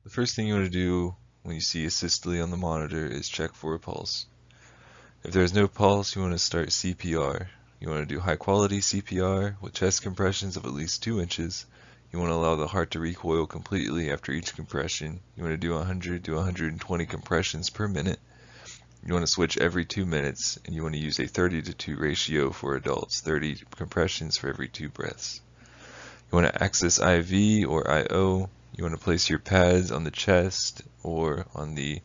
The first thing you want to do when you see asystole on the monitor is check for a pulse. If there's no pulse, you want to start CPR. You want to do high quality CPR with chest compressions of at least 2 inches. You want to allow the heart to recoil completely after each compression. You want to do 100 to 120 compressions per minute. You want to switch every 2 minutes, and you want to use a 30:2 ratio for adults, 30 compressions for every 2 breaths. You want to access IV or IO. You want to place your pads on the chest or on the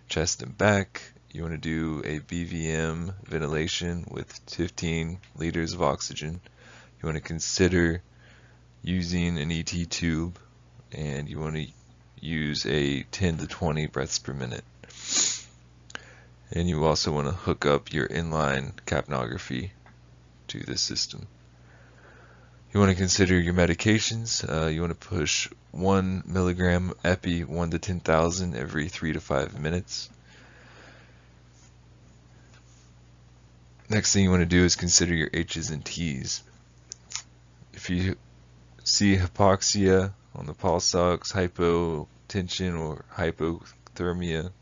chest and back. You want to do a BVM ventilation with 15 liters of oxygen. You want to consider using an ET tube, and you want to use a 10 to 20 breaths per minute. And you also want to hook up your inline capnography to this system. You want to consider your medications. You want to push 1 milligram epi 1 to 10,000 every 3 to 5 minutes. Next thing you want to do is consider your H's and T's. If you see hypoxia on the pulse ox, hypotension, or hypothermia,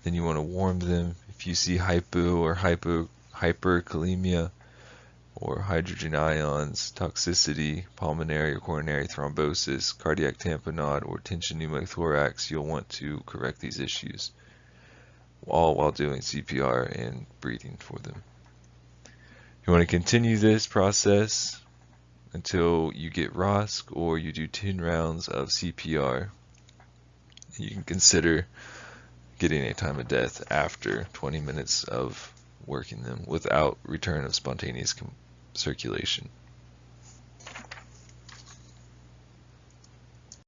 then you want to warm them. If you see hypo or hyperkalemia, or hydrogen ions, toxicity, pulmonary or coronary thrombosis, cardiac tamponade, or tension pneumothorax, you'll want to correct these issues, all while doing CPR and breathing for them. You want to continue this process until you get ROSC, or you do 10 rounds of CPR. You can consider getting a time of death after 20 minutes of working them without return of spontaneous circulation.